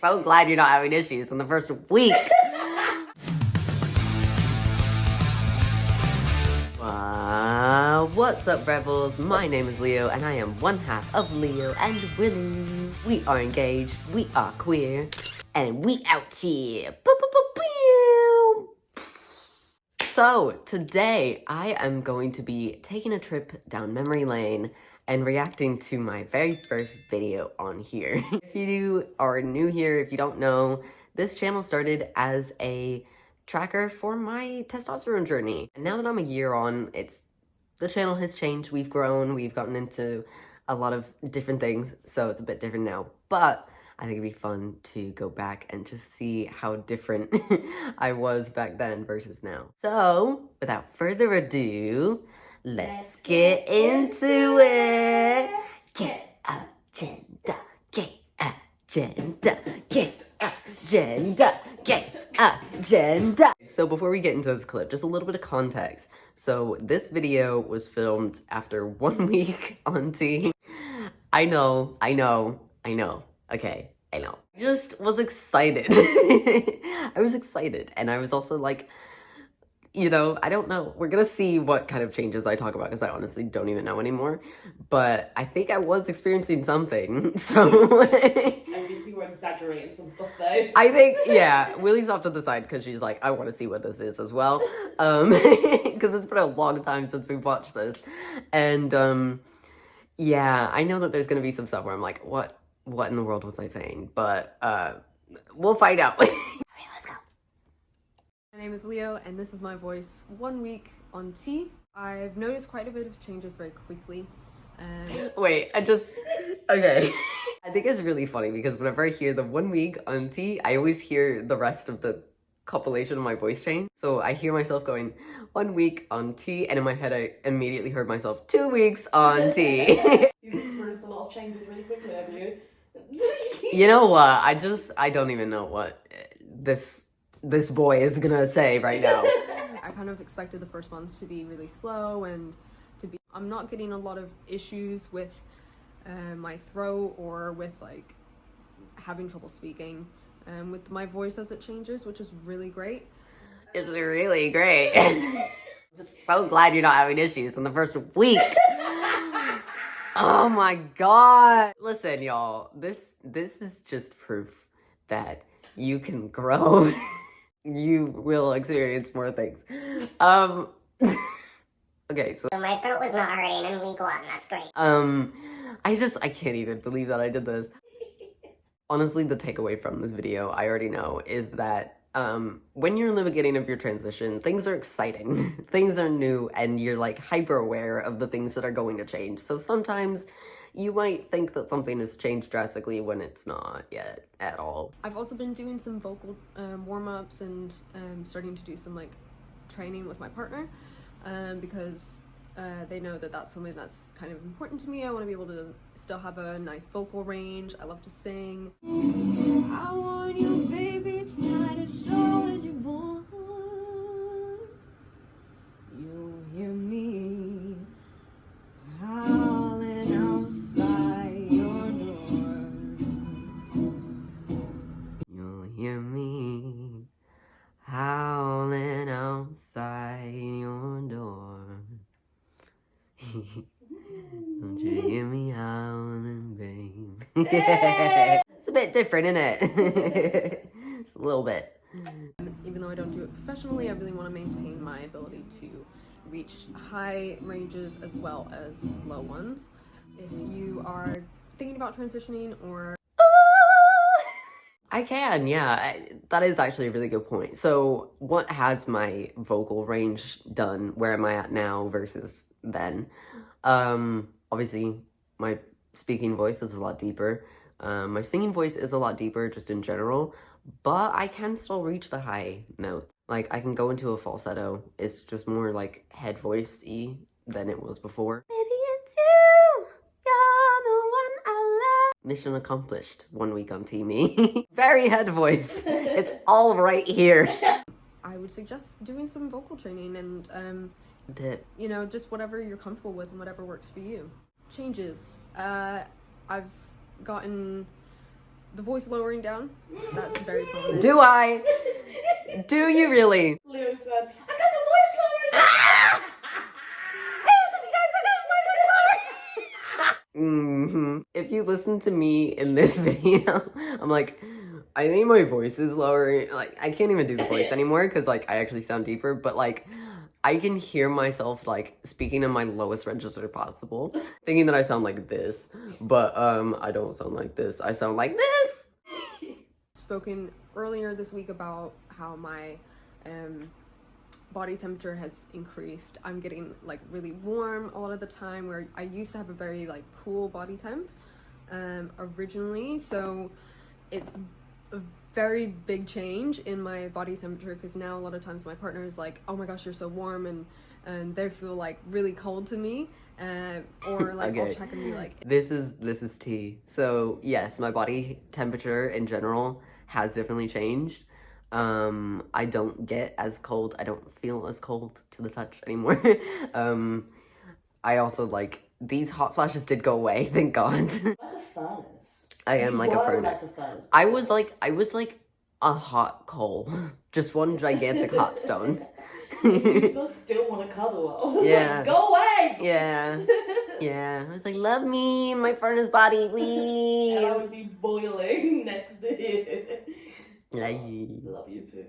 so glad you're not having issues in the first week. What's up, Rebels? My name is Leo, and I am one half of Leo and Willie. We are engaged, we are queer, and we out here. So, today I am going to be taking a trip down memory lane and reacting to my very first video on here. If you are new here, if you don't know, this channel started as a tracker for my testosterone journey. And now that I'm a year on, the channel has changed, we've grown, we've gotten into a lot of different things, so it's a bit different now. But I think it'd be fun to go back and just see how different I was back then versus now. So, without further ado, let's get into it. Get agenda, get agenda, get agenda, get agenda. So before we get into this clip, just a little bit of context. So this video was filmed after 1 week on T. I know. Okay, I know. I just was excited. I was excited, and I was also like, you know, I don't know. We're gonna see what kind of changes I talk about, because I honestly don't even know anymore. But I think I was experiencing something, so... I think you were exaggerating some stuff, though. I think, yeah, Willie's off to the side, because she's like, I want to see what this is as well. Because it's been a long time since we've watched this. And, yeah, I know that there's gonna be some stuff where I'm like, what in the world was I saying? But, we'll find out. Okay, let's go. My name is Leo, and this is my voice 1 week on T. I've noticed quite a bit of changes very quickly. Wait, okay. I think it's really funny because whenever I hear the 1 week on T, I always hear the rest of the compilation of my voice change. So I hear myself going 1 week on T, and in my head I immediately heard myself 2 weeks on T. You've experienced a lot of changes really quickly, have you? You know what? I don't even know what this boy is gonna say right now. I kind of expected the first month to be really slow and I'm not getting a lot of issues with my throat or with like having trouble speaking with my voice as it changes, which is really great. It's really great. I'm just so glad you're not having issues in the first week. Oh my god. Listen, y'all, this is just proof that you can grow. You will experience more things. Okay, so my throat was not hurting in week 1, that's great. I can't even believe that I did this. Honestly, the takeaway from this video, I already know, is that when you're in the beginning of your transition, things are exciting, things are new, and you're like hyper aware of the things that are going to change. So sometimes you might think that something has changed drastically when it's not yet at all. I've also been doing some vocal warm-ups and starting to do some like training with my partner because they know that that's something that's kind of important to me. I want to be able to still have a nice vocal range. I love to sing. I want you, baby, tonight as sure as you want. You'll hear me howling outside your door. You'll hear me howling outside your door. Don't you hear me howling, babe? It's a bit different, isn't it? It's a little bit. Even though I don't do it professionally, I really want to maintain my ability to reach high ranges as well as low ones. If you are thinking about transitioning or... I can, yeah. That is actually a really good point. So what has my vocal range done? Where am I at now versus then? Obviously, my speaking voice is a lot deeper. My singing voice is a lot deeper just in general, but I can still reach the high notes. Like, I can go into a falsetto. It's just more like head voice-y than it was before. Maybe it's you, you're the one I love. Mission accomplished. 1 week on TV. Very head voice. It's all right here. I would suggest doing some vocal training and, you know, just whatever you're comfortable with and whatever works for you. Changes. I've gotten the voice lowering down, that's very common. Do I? Do you really? Leo said, I got the voice lowering. Ah! If you listen to me in this video, I'm like, I think my voice is lower. Like, I can't even do the voice anymore because, like, I actually sound deeper. But, like, I can hear myself, like, speaking in my lowest register possible, thinking that I sound like this. But, I don't sound like this. I sound like this. Spoken earlier this week about how my body temperature has increased. I'm getting like really warm a lot of the time, where I used to have a very like cool body temp originally, so it's a very big change in my body temperature, because now a lot of times my partner is like, oh my gosh, you're so warm, and they feel like really cold to me, or like Okay. I'll check and be like, This is tea. So yes, my body temperature in general has definitely changed. I don't get as cold. I don't feel as cold to the touch anymore. I also like, these hot flashes did go away, thank God. Like a furnace. I am like a You were furnace. like a furnace. I was like a hot coal. Just one gigantic hot stone. You still want to cuddle. I was Yeah. like, go away. Yeah. Yeah. I was like, love me in my furnace body, please. And I would be boiling next to you. Yay. Love you too.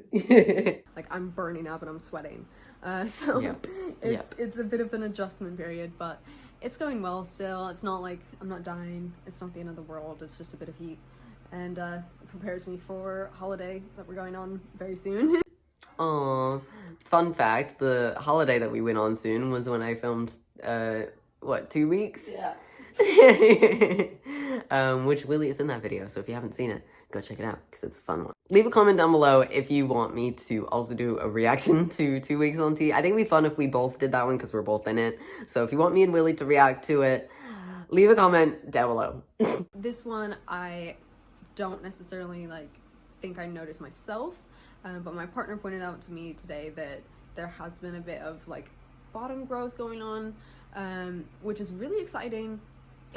like I'm burning up and I'm sweating. So Yep. it's a bit of an adjustment period, but it's going well still. It's not like I'm not dying. It's not the end of the world. It's just a bit of heat, and it prepares me for holiday that we're going on very soon. Aw. Fun fact, the holiday that we went on soon was when I filmed, 2 weeks? Yeah. Which Willie is in that video, so if you haven't seen it, go check it out, because it's a fun one. Leave a comment down below if you want me to also do a reaction to 2 weeks on tea. I think it'd be fun if we both did that one, because we're both in it. So if you want me and Willie to react to it, leave a comment down below. This one I don't necessarily like think I noticed myself, but my partner pointed out to me today that there has been a bit of like bottom growth going on, which is really exciting.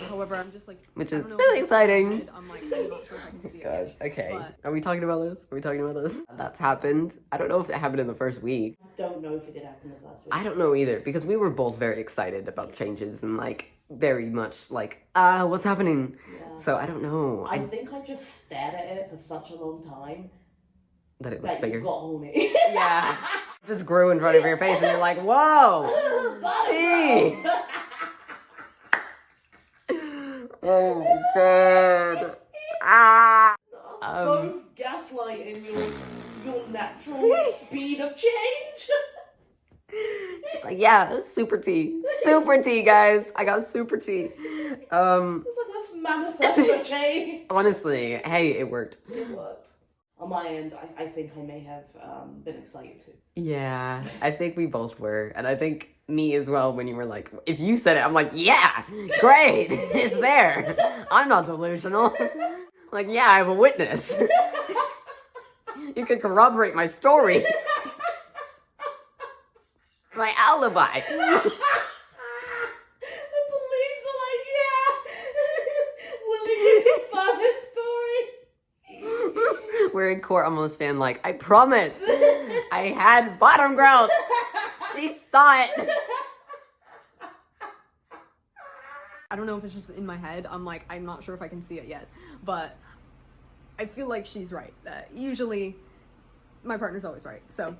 However, I'm just like, Which I is don't know really if it's exciting. I'm like, I'm not sure if I can see it. Gosh, okay. But- Are we talking about this? Are we talking about this? That's happened. I don't know if it happened in the first week. I don't know if it did happen the last week. I don't know either, because we were both very excited about changes and like very much like, what's happening? Yeah. So I don't know. I think I just stared at it for such a long time that it looks that bigger. you got on me. Yeah. Just grew in front of your face and you're like, whoa! Tea! Oh my god. Ah! Both gaslighting your natural speed of change. It's like, yeah, super tea. Super tea, guys. I got super tea. It's like, let's manifest a change. Honestly, hey, it worked. It worked. On my end, I think I may have been excited too. Yeah, I think we both were. And I think me as well, when you were like, if you said it, I'm like, yeah, great, it's there. I'm not delusional. Like, yeah, I have a witness. You can corroborate my story. My alibi. The police are like, yeah, Willie can confirm his story. We're in court, I'm gonna stand like, I promise, I had bottom growth. She saw it. I don't know if it's just in my head. I'm like, I'm not sure if I can see it yet, but I feel like she's right. Usually, my partner's always right, so.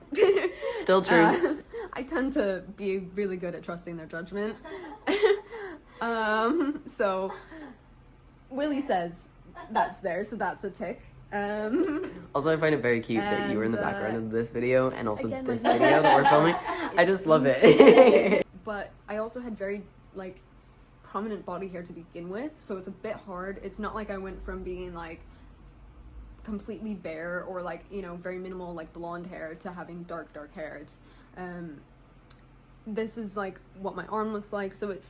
Still true. I tend to be really good at trusting their judgment. So, Willie says that's there, so that's a tick. Also, I find it very cute that you were in the And, background of this video and also again, this like- video that we're filming. I just love it. But I also had very, like, prominent body hair to begin with, so it's a bit hard. It's not like I went from being, like, completely bare or, like, you know, very minimal, like, blonde hair to having dark hair. It's, this is, like, what my arm looks like, so it,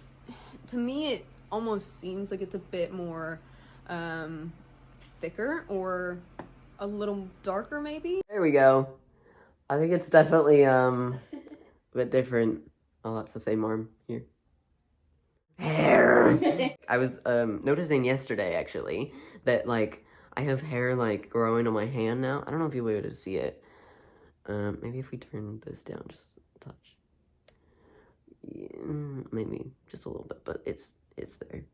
to me, it almost seems like it's a bit more, thicker or a little darker, maybe. There we go. I think it's definitely a bit different. Oh, that's the same arm here. Hair. I was noticing yesterday actually that like I have hair like growing on my hand now. I don't know if you'll be able to see it. Maybe if we turn this down just a touch. Yeah, maybe just a little bit, but it's there.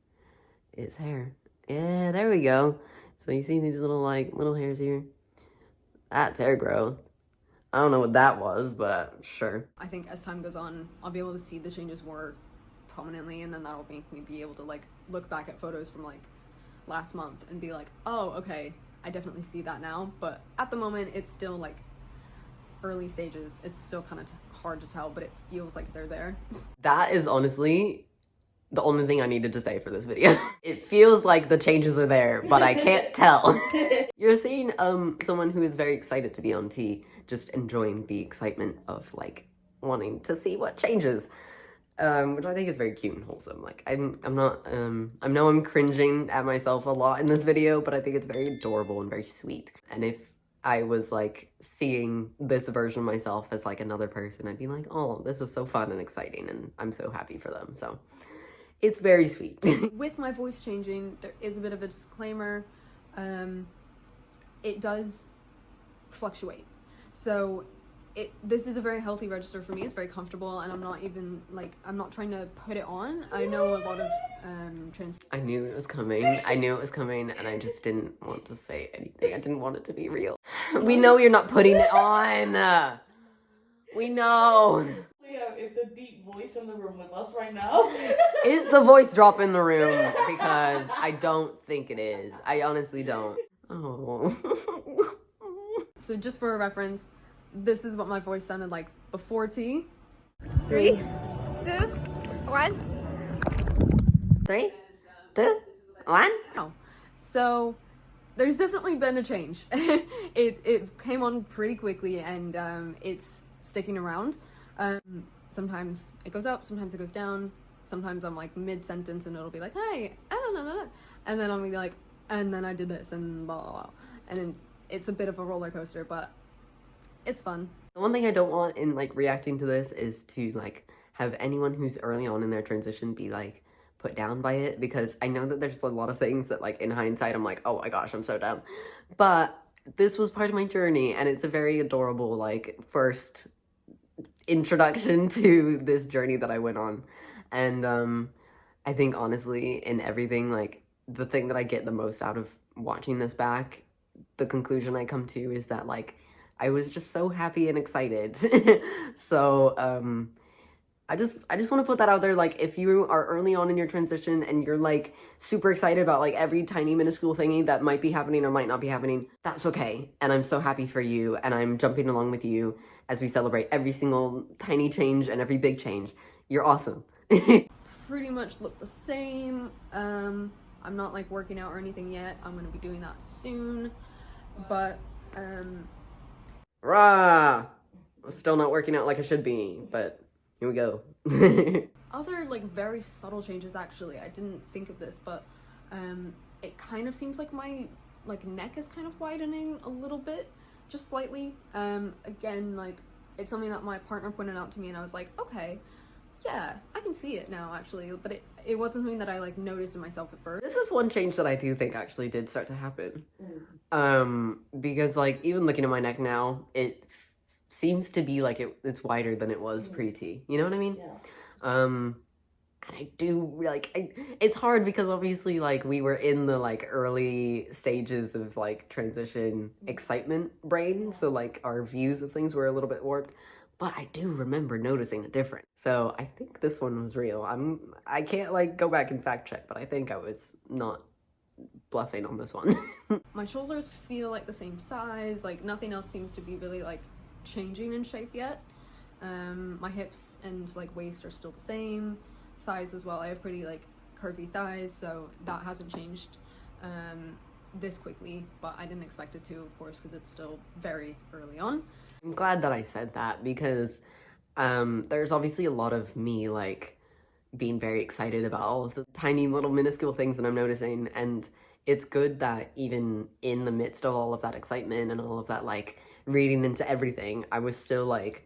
It's hair. Yeah, there we go. So you see these little hairs here? That's hair growth. I don't know what that was, but sure. I think as time goes on, I'll be able to see the changes more prominently, and then that'll make me be able to like look back at photos from like last month and be like, oh, okay, I definitely see that now. But at the moment, it's still like early stages. It's still kind of hard to tell, but it feels like they're there. That is honestly the only thing I needed to say for this video. It feels like the changes are there, but I can't tell. You're seeing someone who is very excited to be on T, just enjoying the excitement of like wanting to see what changes. Which I think is very cute and wholesome. Like I know I'm cringing at myself a lot in this video, but I think it's very adorable and very sweet. And if I was like seeing this version of myself as like another person, I'd be like, oh, this is so fun and exciting, and I'm so happy for them. So it's very sweet. With my voice changing, there is a bit of a disclaimer. It does fluctuate. So this is a very healthy register for me. It's very comfortable, and I'm not even like, I'm not trying to put it on. I know a lot of I knew it was coming. I knew it was coming, and I just didn't want to say anything. I didn't want it to be real. We know you're not putting it on. We know. Leah, is the deep voice in the room with us right now? Is the voice drop in the room? Because I don't think it is. I honestly don't. Oh. So just for a reference, this is what my voice sounded like before T. 3, 2, 1. 3, 2, 1. Oh. So there's definitely been a change. It came on pretty quickly, and it's sticking around. Sometimes it goes up, sometimes it goes down. Sometimes I'm like mid-sentence and it'll be like, hey, I don't know. And then I'll be like, and then I did this and blah, blah, blah. And it's a bit of a roller coaster, but it's fun. The one thing I don't want in like reacting to this is to like have anyone who's early on in their transition be like put down by it, because I know that there's a lot of things that like in hindsight I'm like, oh my gosh, I'm so dumb. But this was part of my journey, and it's a very adorable like first introduction to this journey that I went on. And I think honestly in everything, like the thing that I get the most out of watching this back, the conclusion I come to is that like I was just so happy and excited. So I just want to put that out there. Like if you are early on in your transition and you're like super excited about like every tiny minuscule thingy that might be happening or might not be happening, that's okay. And I'm so happy for you, and I'm jumping along with you as we celebrate every single tiny change and every big change. You're awesome. Pretty much look the same. I'm not like working out or anything yet. I'm gonna be doing that soon, but Rah! I'm still not working out like I should be, but here we go. other like very subtle changes, actually. I didn't think of this, but it kind of seems like my like neck is kind of widening a little bit, just slightly. Again, like it's something that my partner pointed out to me, and I was like, okay, yeah, I can see it now, actually. But it wasn't something that I like noticed in myself at first. This is one change that I do think actually did start to happen. Because like even looking at my neck now, it seems to be like it's wider than it was pre-T. You know what I mean? Yeah. And I do like, it's hard because obviously like we were in the like early stages of like transition excitement brain. So like our views of things were a little bit warped, but I do remember noticing a difference. So I think this one was real. I can't like go back and fact check, but I think I was not bluffing on this one. My shoulders feel like the same size, like nothing else seems to be really like changing in shape yet. My hips and like waist are still the same. Thighs as well. I have pretty like curvy thighs, so that hasn't changed this quickly, but I didn't expect it to, of course, because it's still very early on. I'm glad that I said that, because there's obviously a lot of me like being very excited about all of the tiny little minuscule things that I'm noticing, and it's good that even in the midst of all of that excitement and all of that like reading into everything, I was still like,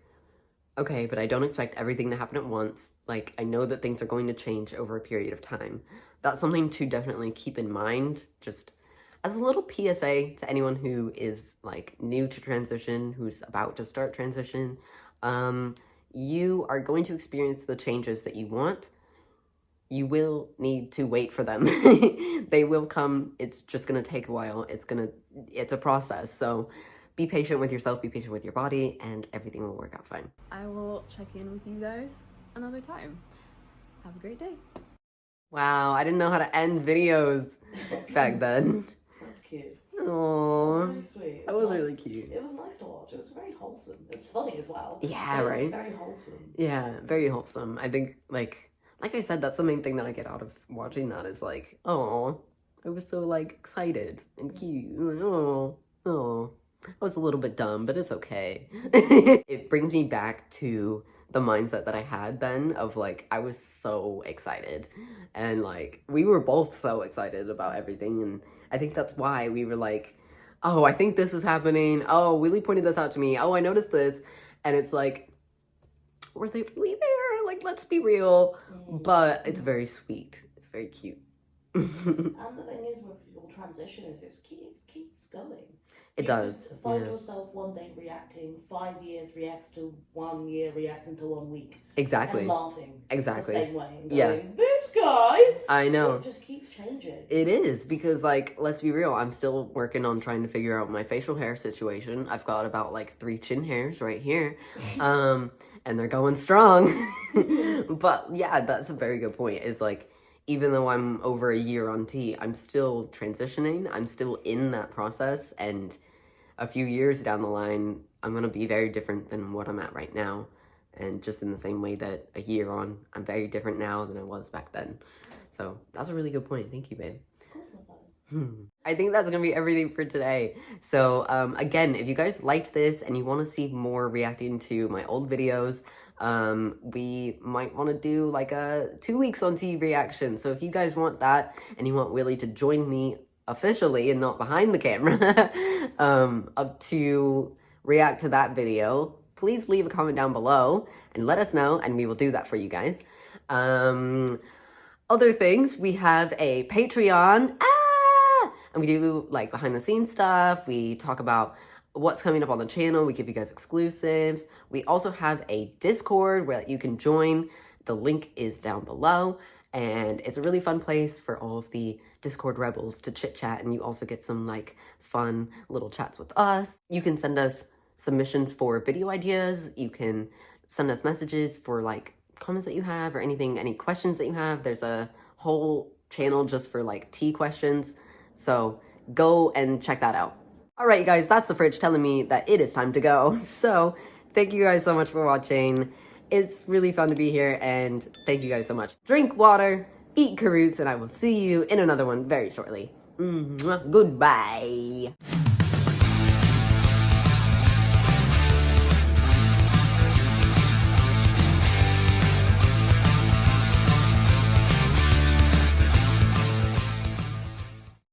okay, but I don't expect everything to happen at once. Like, I know that things are going to change over a period of time. That's something to definitely keep in mind, just as a little PSA to anyone who is like new to transition, who's about to start transition, you are going to experience the changes that you want. You will need to wait for them. They will come. It's just gonna take a while. It's a process. So be patient with yourself, be patient with your body, and everything will work out fine. I will check in with you guys another time. Have a great day. Wow, I didn't know how to end videos back then. That's cute. Aww. Really sweet. That was really cute. It was nice to watch. It was very wholesome. It's funny as well. Yeah, It right? was very wholesome. Yeah, very wholesome. I think, like I said, that's the main thing that I get out of watching that is like, oh, I was so like excited and cute. Oh, I was a little bit dumb, but it's okay. It brings me back to the mindset that I had then of like, I was so excited and like, we were both so excited about everything. And I think that's why we were like, oh, I think this is happening. Oh, Willie pointed this out to me. Oh, I noticed this. And it's like, were they really there? Like, let's be real. But it's very sweet. It's very cute. And the thing is with your transition is it keeps going. It does. You could find Yeah. yourself one day reacting, 5 years react to 1 year, reacting to 1 week. Exactly. And laughing Exactly. the same way. And Yeah. going, this guy! I know. It just keeps changing. It is, because, like, let's be real, I'm still working on trying to figure out my facial hair situation. I've got about, like, 3 chin hairs right here, and they're going strong. But, yeah, that's a very good point, is, like, even though I'm over a year on T, I'm still transitioning, I'm still in that process, and a few years down the line, I'm gonna be very different than what I'm at right now. And just in the same way that a year on, I'm very different now than I was back then. So that's a really good point. Thank you, babe. Of course not. I think that's gonna be everything for today. So again, if you guys liked this and you want to see more reacting to my old videos, we might want to do like a 2 weeks on T reaction. So if you guys want that and you want Willie to join me officially and not behind the camera up to react to that video, please leave a comment down below and let us know, and we will do that for you guys. Other things, we have a Patreon, and we do like behind the scenes stuff. We talk about what's coming up on the channel. We give you guys exclusives. We also have a Discord where you can join. The link is down below, and it's a really fun place for all of the Discord rebels to chit chat, and you also get some like fun little chats with us. You can send us submissions for video ideas. You can send us messages for like comments that you have or anything, any questions that you have. There's a whole channel just for like tea questions. So go and check that out. All right, you guys, that's the fridge telling me that it is time to go. So thank you guys so much for watching. It's really fun to be here, and thank you guys so much. Drink water, eat carrots, and I will see you in another one very shortly. Goodbye.